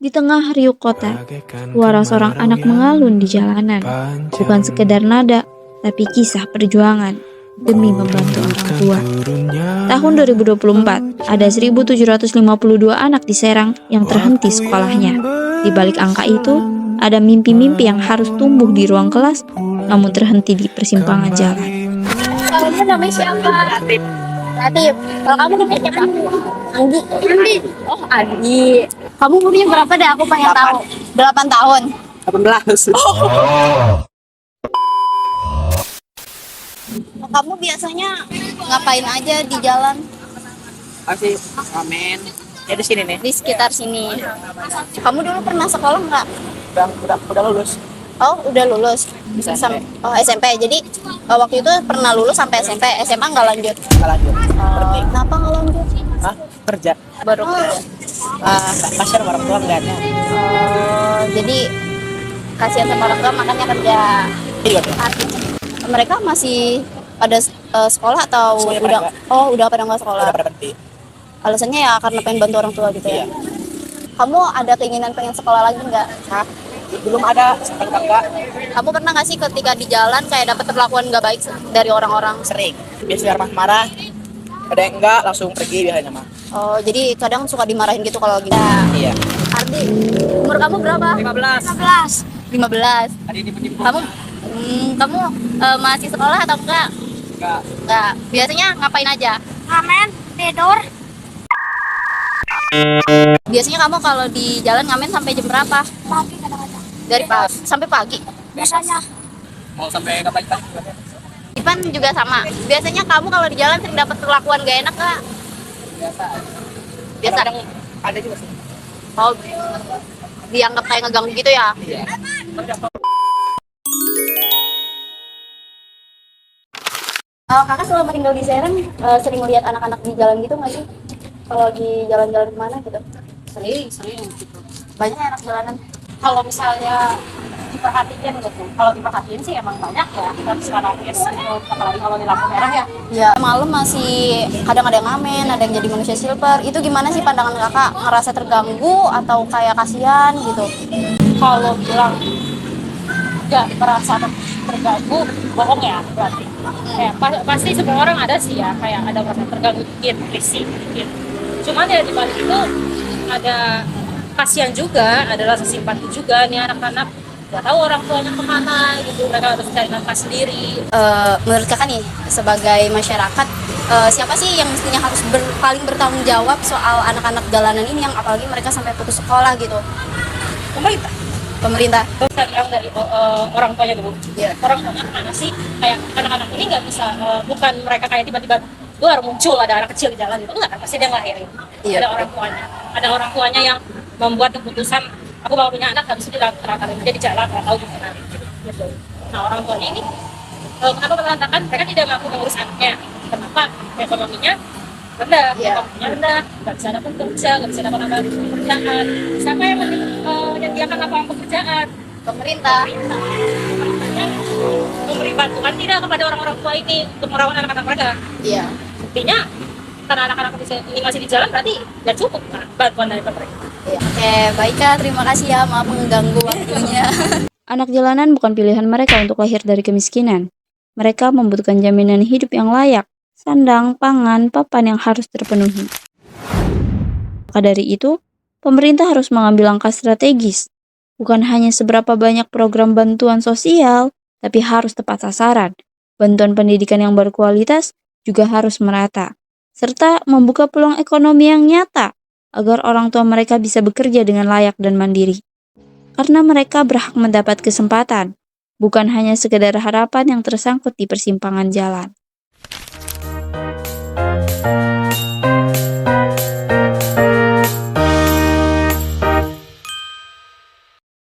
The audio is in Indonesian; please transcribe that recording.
Di tengah riuh kota, suara seorang anak mengalun di jalanan. Bukan sekedar nada, tapi kisah perjuangan demi membantu orang tua. Tahun 2024, ada 1.752 anak di Serang yang terhenti sekolahnya. Di balik angka itu, ada mimpi-mimpi yang harus tumbuh di ruang kelas, namun terhenti di persimpangan jalan. Kamu namanya siapa? Latif. Kalau kamu namanya siapa? Anggi. Andi. Oh, Andi. Kamu umurnya berapa deh? Aku pengen tahu. 8 tahun. 18. Kamu biasanya ngapain aja di jalan? Masih amin. Ya di sini nih. Di sekitar sini. Kamu dulu pernah sekolah nggak? Udah lulus. Oh, udah lulus. SMP. Oh, SMP. Jadi waktu itu pernah lulus sampai SMP. SMA nggak lanjut? Nggak lanjut. Berhenti. Kenapa nggak lanjut? Hah? Kerja. Baru kerja. Kasihan orang tua nggak ada. Jadi kasihan sama orang tua makanya kerja. Iya. Mereka masih pada sekolah atau Semuanya udah? pada nggak. Oh, udah pada nggak sekolah. Udah pada berhenti. Alasannya ya karena pengen bantu orang tua gitu ya. Iya. Kamu ada keinginan pengen sekolah lagi nggak? Hah? Belum ada. Sekarang enggak. Kamu pernah nggak sih ketika di jalan kayak dapat perlakuan nggak baik dari orang-orang? Sering. Biasanya marah-marah. Ada yang enggak langsung pergi biasanya mah. Oh, jadi kadang suka dimarahin gitu kalau gitu. Iya. Ardi, umur kamu berapa? 15. 15. Tadi dijemput. Kamu masih sekolah atau enggak? Enggak. Enggak. Biasanya ngapain aja? Ngamen, tidur, Biasanya kamu kalau di jalan ngamen sampai jam berapa? pagi kadang-kadang. Dari pagi sampai pagi. Biasanya Mau sampai kapan? Ipan juga sama. Biasanya kamu kalau di jalan sering dapat perlakuan gak enak nggak? Biasa. Biasa. Kadang ada juga sih. Oh, dianggap kayak ngeganggu gitu ya? Iya. Kakak selama tinggal di Serang sering lihat anak-anak di jalan gitu nggak sih? Kalau lagi jalan-jalan kemana gitu? sering gitu. Banyak ya anak jalanan. Kalau misalnya diperhatiin gitu, kalau diperhatiin sih emang banyak ya. Kita sekarang apalagi kalau di lampu merah ya. Ya, malam masih kadang ada yang ngamen, ada yang jadi manusia silver. Itu gimana sih pandangan kakak? Ngerasa terganggu atau kayak kasihan gitu? Kalau bilang nggak merasa terganggu, bohong ya berarti. Kayak pasti semua orang ada sih ya, kayak ada merasa terganggu dikit, risih dikit. Cuman ya di balik itu ada kasihan juga, ada rasa simpati juga nih anak-anak. Gak tahu orang tuanya kemana gitu, mereka harus cari nafkah sendiri. Menurut kakak nih, sebagai masyarakat, siapa sih yang mestinya harus paling bertanggung jawab soal anak-anak jalanan ini yang apalagi mereka sampai putus sekolah gitu? Pemerintah. Saya bilang dari orang tuanya dulu. Iya. Orang tuanya kemana sih? Kayak anak-anak ini nggak bisa, bukan mereka kayak tiba-tiba luar muncul ada anak kecil di jalan gitu, enggak, pasti dia ngelahirin. Iya. Ada orang tuanya yang membuat keputusan, aku mau punya anak harus diterangkan dia di jalan, nggak tahu gimana gitu. Nah orang tuanya ini kenapa mengatakan mereka tidak mampu mengurus anaknya? Kenapa? Ekonominya rendah, Iya. ekonominya rendah, nggak bisa dapat kerja, nggak bisa dapat pekerjaan. Siapa yang menyediakan lapangan pekerjaan? Pemerintah. Pemerintahnya memberi bantuan tidak kepada orang-orang tua ini untuk merawat anak-anak mereka. Iya. Buktinya karena anak-anak ini masih di jalan berarti nggak cukup kan bantuan dari pemerintah. Iya. Oke, baik Kak. Terima kasih ya. Maaf mengganggu waktunya. Anak jalanan bukan pilihan mereka untuk lahir dari kemiskinan. Mereka membutuhkan jaminan hidup yang layak, sandang, pangan, papan yang harus terpenuhi. Maka dari itu, pemerintah harus mengambil langkah strategis. Bukan hanya seberapa banyak program bantuan sosial, tapi harus tepat sasaran. Bantuan pendidikan yang berkualitas juga harus merata, serta membuka peluang ekonomi yang nyata agar orang tua mereka bisa bekerja dengan layak dan mandiri. Karena mereka berhak mendapat kesempatan, bukan hanya sekedar harapan yang tersangkut di persimpangan jalan.